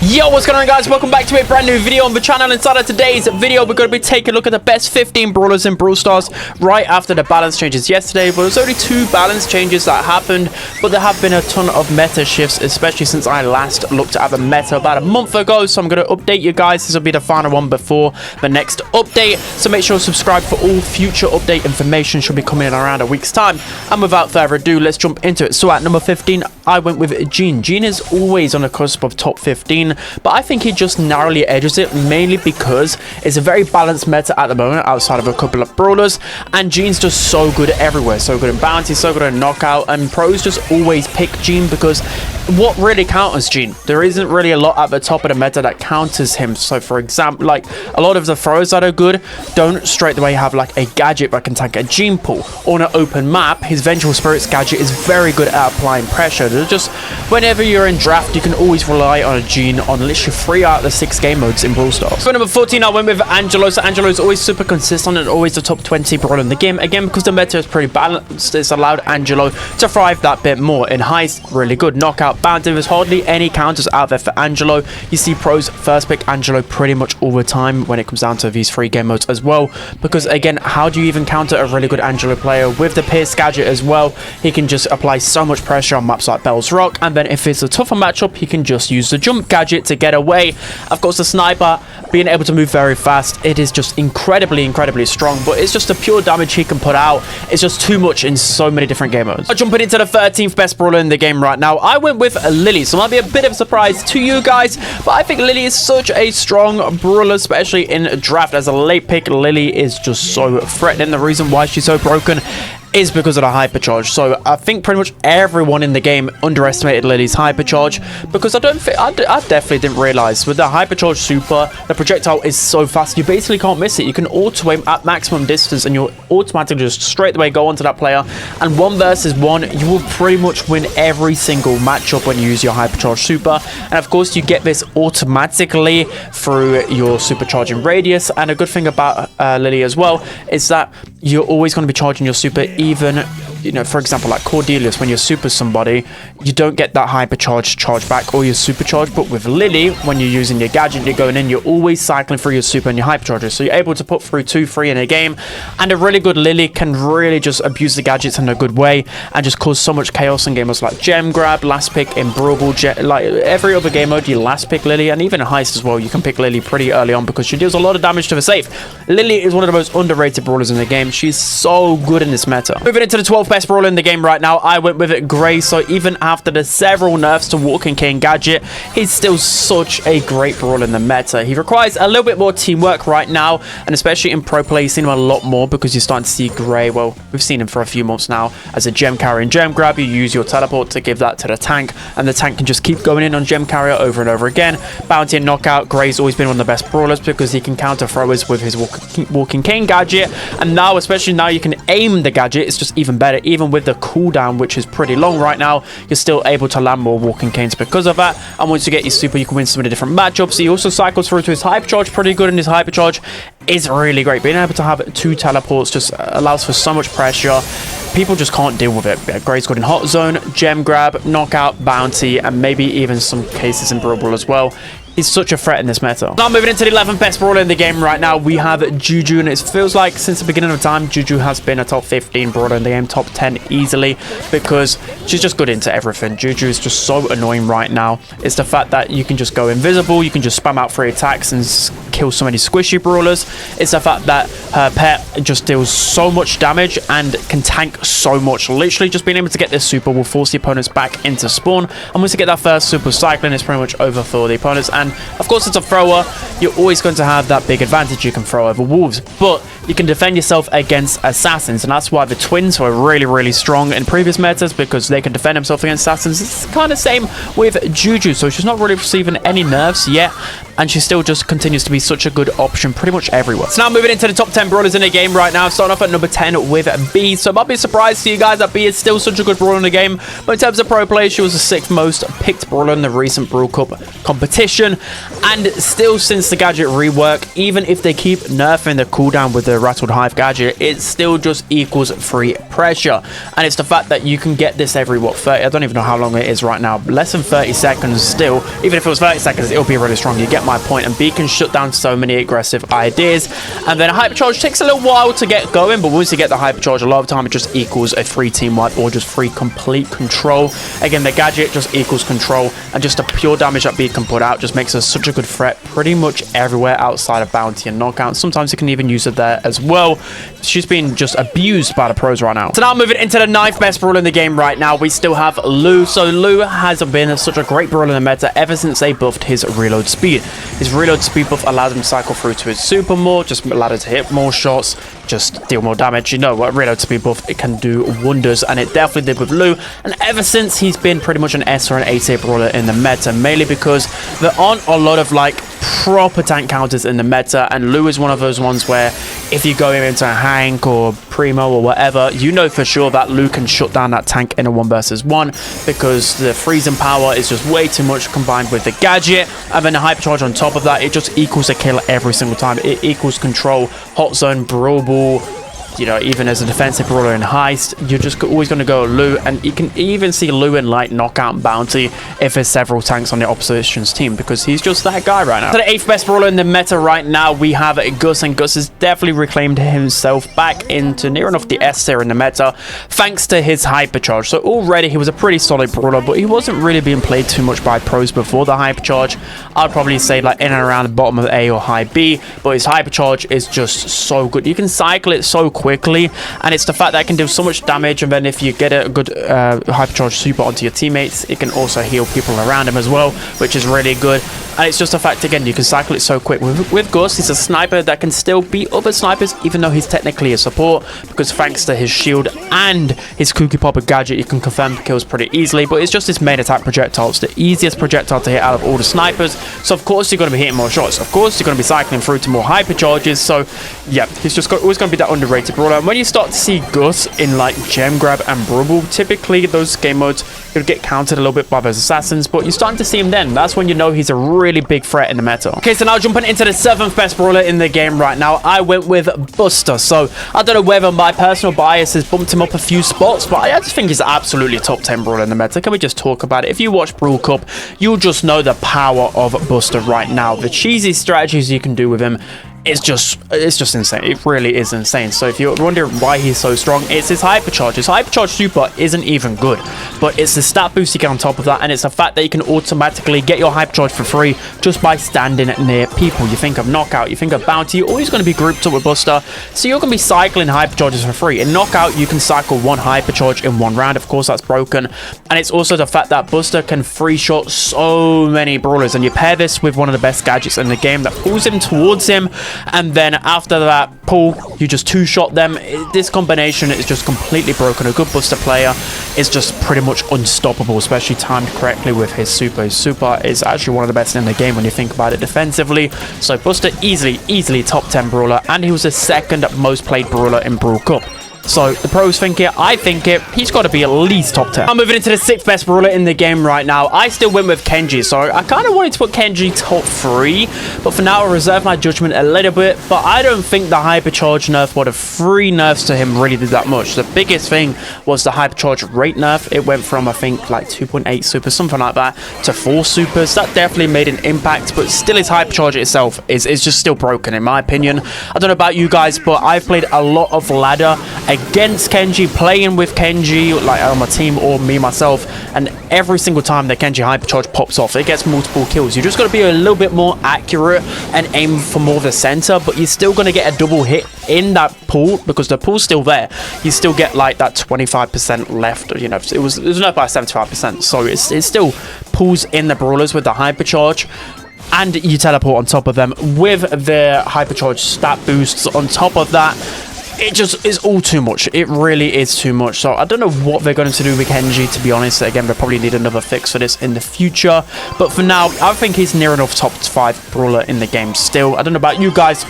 Yo, what's going on, guys? Welcome back to a brand new video on the channel. Inside of today's video, we're going to be taking a look at the best 15 brawlers in Brawl Stars right after the balance changes yesterday. But there's only 2 balance changes that happened, but there have been a ton of meta shifts, especially since I last looked at the meta about a month ago. So I'm going to update you guys. This will be the final one before the next update, so make sure to subscribe for all future update information. Should be coming in around a week's time. And without further ado, let's jump into it. So at number 15, I went with Gene. Gene is always on the cusp of top 15, but I think he just narrowly edges it, mainly because it's a very balanced meta at the moment outside of a couple of brawlers, and Gene's just so good everywhere. So good in bounty, so good in knockout, and pros just always pick Gene because what really counters Gene? There isn't really a lot at the top of the meta that counters him. So for example, like a lot of the throws that are good don't straight away have like a gadget that can tank a Gene pool. On an open map, his Vengeful Spirits gadget is very good at applying pressure. There's just whenever you're in draft, you can always rely on a Gene on literally 3 out of the 6 game modes in Brawl Stars. So number 14, I went with Angelo. So Angelo is always super consistent and always the top 20 brawler in the game. Again, because the meta is pretty balanced, it's allowed Angelo to thrive that bit more. In heist, really good. Knockout, bounty, there's hardly any counters out there for Angelo. You see pros first pick Angelo pretty much all the time when it comes down to these 3 game modes as well. Because again, how do you even counter a really good Angelo player with the Pierce gadget as well? He can just apply so much pressure on maps like Bell's Rock, and then if it's a tougher matchup, he can just use the jump gadget to get away. Of course, the sniper being able to move very fast, it is just incredibly strong, but it's just the pure damage he can put out. It's just too much in so many different game modes. Jumping into the 13th best brawler in the game right now, I went with Lily. So it might be a bit of a surprise to you guys, but I think Lily is such a strong brawler, especially in draft. As a late pick, Lily is just so threatening. The reason why she's so broken is because of the hypercharge. So I think pretty much everyone in the game underestimated Lily's hypercharge, because I definitely didn't realize with the hypercharge super, the projectile is so fast, you basically can't miss it. You can auto aim at maximum distance and you'll automatically just straight away go onto that player, and 1 versus 1, you will pretty much win every single matchup when you use your hypercharge super. And of course, you get this automatically through your supercharging radius. And a good thing about Lily as well is that you're always going to be charging your super, even, you know, for example, like Cordelius, when you super somebody, you don't get that hypercharge charge back or your supercharge. But with Lily, when you're using your gadget, you're going in, you're always cycling through your super and your hypercharger. So you're able to put through 2-3 in a game. And a really good Lily can really just abuse the gadgets in a good way and just cause so much chaos in games like Gem Grab, last pick in Brawl, like every other game mode, you last pick Lily. And even in Heist as well, you can pick Lily pretty early on because she deals a lot of damage to the safe. Lily is one of the most underrated brawlers in the game. She's so good in this meta. Moving into the 12th best brawler in the game right now, I went with it Gray. So even after the several nerfs to Walking King gadget, he's still such a great brawler in the meta. He requires a little bit more teamwork right now, and especially in pro play, you've seen him a lot more because you're starting to see Gray. Well, we've seen him for a few months now as a gem carrier in Gem Grab. You use your teleport to give that to the tank, and the tank can just keep going in on Gem Carrier over and over again. Bounty and knockout, Gray's always been one of the best brawlers because he can counter throwers with his Walking King gadget, and now, especially now, you can aim the gadget. It's just even better. Even with the cooldown, which is pretty long right now, you're still able to land more Walking Kings because of that. And once you get your super, you can win some of the different matchups. He also cycles through to his hypercharge pretty good, and his hypercharge is really great. Being able to have 2 teleports just allows for so much pressure. People just can't deal with it. Gray's good in Hot Zone, Gem Grab, Knockout, Bounty, and maybe even some cases in Brawl as well. He's such a threat in this meta. Now moving into the 11th best brawler in the game right now, we have Guju, and it feels like since the beginning of time, Guju has been a top 15 brawler in the game, top 10 easily, because she's just good into everything. Guju is just so annoying right now. It's the fact that you can just go invisible, you can just spam out 3 attacks and kill so many squishy brawlers. It's the fact that her pet just deals so much damage and can tank so much. Literally just being able to get this super will force the opponents back into spawn, and once you get that first super cycling, it's pretty much over for the opponents. And of course, it's a thrower, you're always going to have that big advantage. You can throw over wolves, but you can defend yourself against assassins, and that's why the twins were really strong in previous metas, because they can defend themselves against assassins. It's kind of same with Guju, so she's not really receiving any nerfs yet, and she still just continues to be such a good option pretty much everywhere. So now moving into the top 10 brawlers in the game right now, starting off at number 10 with B. So it might be a surprise to you guys that B is still such a good brawler in the game, but in terms of pro play, she was the 6th most picked brawler in the recent Brawl Cup competition, and still since the gadget rework, even if they keep nerfing the cooldown with the Rattled Hive gadget, it still just equals free pressure. And it's the fact that you can get this every, what, 30, I don't even know how long it is right now, less than 30 seconds still. Even if it was 30 seconds, it'll be really strong. You get my point. And B can shut down so many aggressive ideas. And then a hypercharge takes a little while to get going, but once you get the hypercharge, a lot of the time it just equals a free team wipe or just free complete control. Again, the gadget just equals control, and just the pure damage that B can put out just makes her such a good threat pretty much everywhere outside of bounty and knockout. Sometimes you can even use it there as well. She's been just abused by the pros right now. So now moving into the 9th best brawler in the game right now, we still have Lu. So Lu has been such a great brawler in the meta ever since they buffed his reload speed. His reload speed buff allows him to cycle through to his super more, just allowed him to hit more shots, just deal more damage. You know what, reload speed buff, it can do wonders, and it definitely did with Lu. And ever since, he's been pretty much an S or an 8-tier brawler in the meta, mainly because there aren't a lot of like proper tank counters in the meta, and Lu is one of those ones where if you go into Hank or Primo or whatever, you know for sure that Lu can shut down that tank in a 1 versus 1 because the freezing power is just way too much combined with the gadget, and then the hypercharge on top of that, it just equals a kill every single time. It equals control, hot zone, brawl ball. You know, even as a defensive brawler in Heist, you're just always going to go Lu, and you can even see Lu in like knockout and bounty if there's several tanks on the opposition's team, because he's just that guy right now. So the 8th best brawler in the meta right now, we have Gus, and Gus has definitely reclaimed himself back into near enough the S tier in the meta, thanks to his hypercharge. So already he was a pretty solid brawler, but he wasn't really being played too much by pros before the hypercharge. I'd probably say like in and around the bottom of A or high B, but his hypercharge is just so good. You can cycle it so quickly, and it's the fact that it can do so much damage, and then if you get a good hypercharge super onto your teammates, it can also heal people around him as well, which is really good. And it's just a fact, again, you can cycle it so quick. With Gus, he's a sniper that can still beat other snipers, even though he's technically a support, because thanks to his shield and his Cookie Popper gadget, you can confirm kills pretty easily. But it's just his main attack projectile. It's the easiest projectile to hit out of all the snipers, so of course you're going to be hitting more shots. Of course you're going to be cycling through to more hypercharges. So yeah, he's just always going to be that underrated brawler. And when you start to see Gus in like Gem Grab and Brawl, typically those game modes will get countered a little bit by those assassins, but you're starting to see him then. That's when you know he's a really big threat in the meta. Okay, so now jumping into the 7th best brawler in the game right now, I went with Buster. So I don't know whether my personal bias has bumped him up a few spots, but I just think he's absolutely top 10 brawler in the meta. Can we just talk about it? If you watch Brawl Cup, you'll just know the power of Buster right now. The cheesy strategies you can do with him, it's just insane. It really is insane. So if you're wondering why he's so strong, it's his hypercharge. His hypercharge super isn't even good, but it's the stat boost you get on top of that, and it's the fact that you can automatically get your hypercharge for free just by standing near people. You think of knockout, you think of bounty, you're always going to be grouped up with Buster, so you're going to be cycling hypercharges for free. In knockout, you can cycle 1 hypercharge in 1 round. Of course, that's broken, and it's also the fact that Buster can free shot so many brawlers, and you pair this with one of the best gadgets in the game that pulls him towards him, and then after that pull, you just 2-shot them. This combination is just completely broken. A good Buster player is just pretty much unstoppable, especially timed correctly with his super. His super is actually one of the best in the game when you think about it defensively. So Buster easily top 10 brawler, and he was the 2nd most played brawler in Brawl Cup. So the pros think it, I think it, he's got to be at least top 10. I'm moving into the 6th best brawler in the game right now. I still went with Kenji, so I kind of wanted to put Kenji top 3, but for now I'll reserve my judgment a little bit. But I don't think the hypercharge nerf or the free nerfs to him really did that much. The biggest thing was the hypercharge rate nerf. It went from, I think, like 2.8 supers, something like that, to 4 supers. That definitely made an impact, but still his hypercharge itself is just still broken in my opinion. I don't know about you guys, but I've played a lot of ladder against Kenji, playing with Kenji, like on my team or me myself, and every single time the Kenji hypercharge pops off, it gets multiple kills. You just got to be a little bit more accurate and aim for more of the center, but you're still going to get a double hit in that pool because the pool's still there. You still get like that 25% left, you know, it was nerfed by 75%, so it still pulls in the brawlers with the hypercharge. And you teleport on top of them with the hypercharge stat boosts on top of that. it just is all too much. It really is too much. So I don't know what they're going to do with Kenji, to be honest. Again, they probably need another fix for this in the future. But for now, I think he's near enough top 5 brawler in the game still. I don't know about you guys.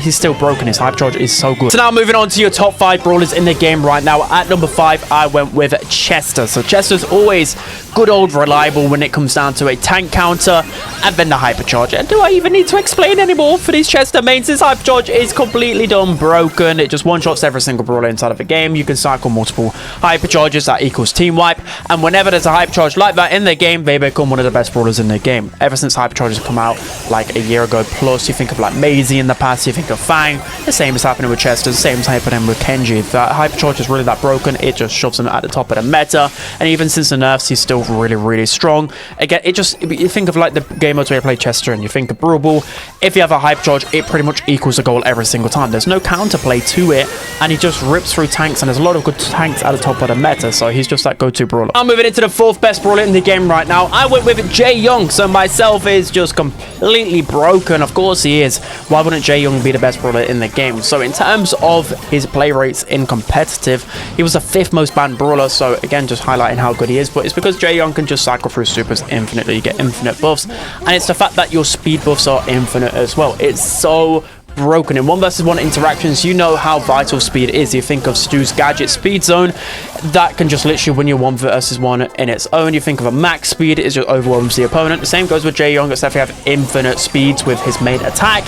He's still broken. His hype charge is so good. So now moving on to your top 5 brawlers in the game right now. At number 5, I went with Chester. So Chester's always good old reliable when it comes down to a tank counter and then the hypercharge. And do I even need to explain anymore for these Chester mains? His hypercharge is completely done broken. It just one-shots every single brawler inside of the game. You can cycle multiple hypercharges, that equals team wipe, and whenever there's a hypercharge like that in the game, they become one of the best brawlers in the game. Ever since hypercharges come out like a year ago plus, you think of like Maisie in the past, you think of Fang, the same is happening with Chester, the same is happening with Kenji. That hypercharge is really that broken, it just shoves him at the top of the meta, and even since the nerfs, he's still really strong. Again, you think of like the game modes where you play Chester and you think of Brawl, if you have a hypercharge, it pretty much equals a goal every single time. There's no counterplay to it, and he just rips through tanks, and there's a lot of good tanks at the top of the meta, so he's just that go-to brawler. I'm moving into the 4th best brawler in the game right now. I went with Jae-Young, so myself is just completely broken. Of course he is. Why wouldn't Jae-Young be the best brawler in the game? So in terms of his play rates in competitive, he was the 5th most banned brawler, so again, just highlighting how good he is, but it's because Jae-Young can just cycle through supers infinitely. You get infinite buffs, and it's the fact that your speed buffs are infinite as well. It's so broken. In 1v1 interactions, you know how vital speed is. You think of Stu's gadget speed zone, that can just literally win your 1v1 in its own. You think of a max speed, it just overwhelms the opponent. The same goes with Jae-Young, except for you have infinite speeds with his main attack,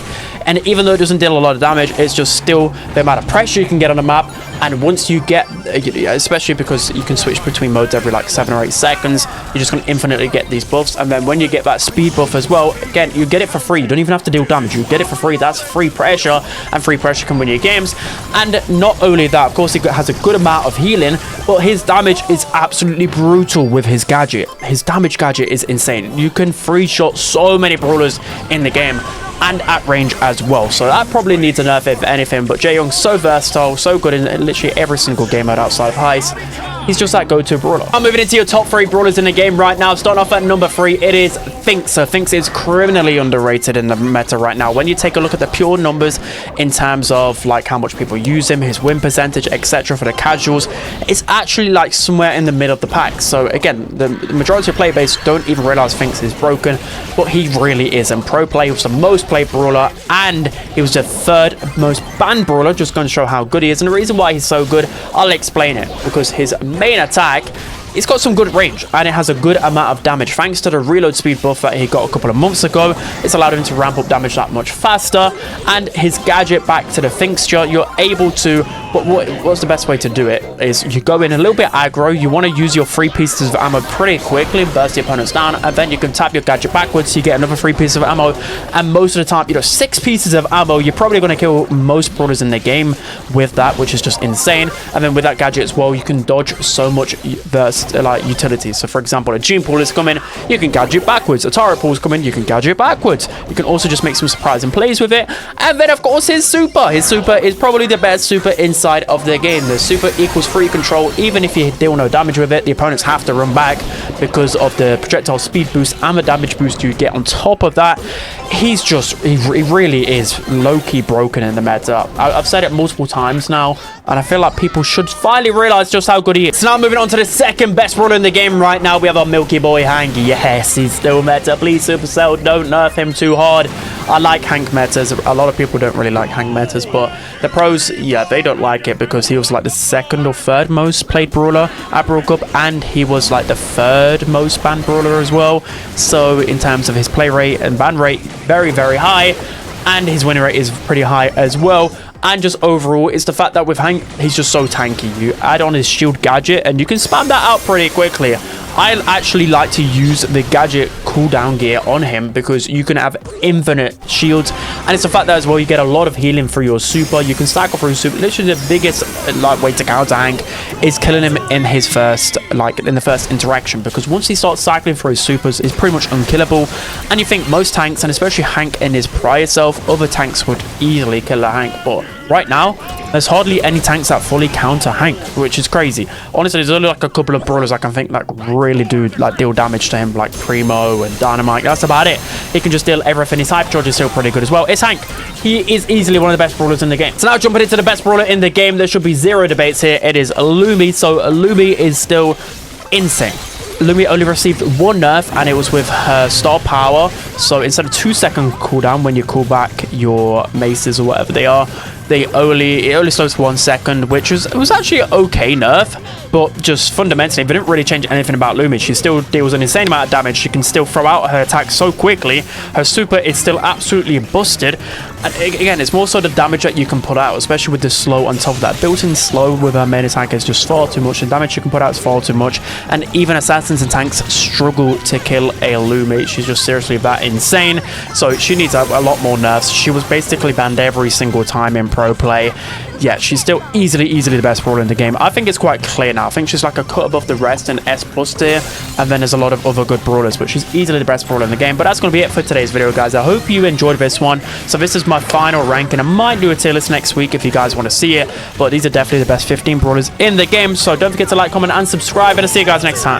and even though it doesn't deal a lot of damage, it's just still the amount of pressure you can get on the map. And once you get, especially because you can switch between modes every like 7 or 8 seconds, you're just going to infinitely get these buffs. And then when you get that speed buff as well, again, you get it for free. You don't even have to deal damage, you get it for free. That's free pressure, and free pressure can win you games. And not only that, of course, he has a good amount of healing, but his damage is absolutely brutal with his gadget. His damage gadget is insane. You can free shot so many brawlers in the game, and at range as well. So that probably needs a nerf if anything, but Jae-Young's so versatile, so good in literally every single game mode outside of Heist. He's just that go-to brawler. I'm moving into your top 3 brawlers in the game right now. Starting off at number 3, it is Thinx. So Thinx is criminally underrated in the meta right now. When you take a look at the pure numbers in terms of like how much people use him, his win percentage, etc. for the casuals, it's actually like somewhere in the middle of the pack. So again, the majority of player base don't even realize Thinx is broken, but he really is. In pro play, he was the most played brawler, and he was the 3rd most banned brawler. Just going to show how good he is, and the reason why he's so good, I'll explain it. Because his main attack, it's got some good range, and it has a good amount of damage. Thanks to the reload speed buff that he got a couple of months ago, it's allowed him to ramp up damage that much faster. And his gadget, back to the Thinxture, you're able to, but what's the best way to do it is you go in a little bit aggro, you want to use your 3 pieces of ammo pretty quickly, burst the opponents down, and then you can tap your gadget backwards, so you get another 3 pieces of ammo. And most of the time, 6 pieces of ammo, you're probably going to kill most brawlers in the game with that, which is just insane. And then with that gadget as well, you can dodge so much like utilities. So for example, a Gene Pool is coming, you can gadget backwards. A Tara Pool is coming, you can gadget backwards. You can also just make some surprising plays with it. And then of course his super is probably the best super inside of the game. The super equals free control. Even if you deal no damage with it, the opponents have to run back because of the projectile speed boost and the damage boost you get on top of that. He really is low-key broken in the meta. I've said it multiple times now, and I feel like people should finally realize just how good he is. So now moving on to the 2nd best brawler in the game right now, we have our Milky Boy Hank. Yes, he's still meta. Please, Supercell, don't nerf him too hard. I like Hank metas. A lot of people don't really like Hank metas, but the pros, yeah, they don't like it because he was like the 2nd or 3rd most played brawler at Brawl Cup, and he was like the 3rd most banned brawler as well. So in terms of his play rate and ban rate, very high, and his win rate is pretty high as well. And just overall, it's the fact that with Hank, he's just so tanky. You add on his shield gadget, and you can spam that out pretty quickly. I actually like to use the gadget cooldown gear on him because you can have infinite shields, and it's the fact that as well you get a lot of healing through your super. You can cycle through super. Literally the biggest way to counter Hank is killing him in his first interaction, because once he starts cycling through his supers, he's pretty much unkillable. And you think most tanks, and especially Hank in his prior self, other tanks would easily kill a Hank, but right now, there's hardly any tanks that fully counter Hank, which is crazy. Honestly, there's only like a couple of brawlers I can think like really do like deal damage to him, like Primo and Dynamite. That's about it. He can just deal everything. His hyper charge is still pretty good as well. It's Hank. He is easily one of the best brawlers in the game. So now jumping into the best brawler in the game, there should be zero debates here. It is Lumi. So Lumi is still insane. Lumi only received one nerf, and it was with her star power. So instead of 2-second cooldown when you call back your maces or whatever they are, it only slows for 1 second, which was actually an okay nerf, but just fundamentally, they didn't really change anything about Lumi. She still deals an insane amount of damage. She can still throw out her attacks so quickly. Her super is still absolutely busted. And again, it's more so the damage that you can put out, especially with the slow on top of that. Built-in slow with her main attack is just far too much. The damage you can put out is far too much. And even assassins and tanks struggle to kill a Lumi. She's just seriously that insane. So she needs a lot more nerfs. She was basically banned every single time in pro play. Yeah, she's still easily the best brawler in the game. I think it's quite clear now. I think she's like a cut above the rest in S+ tier, and then there's a lot of other good brawlers, but she's easily the best brawler in the game. But that's going to be it for today's video, guys. I hope you enjoyed this one. So this is my final ranking. I might do a tier list next week if you guys want to see it, but these are definitely the best 15 brawlers in the game. So don't forget to like, comment, and subscribe, and I'll see you guys next time.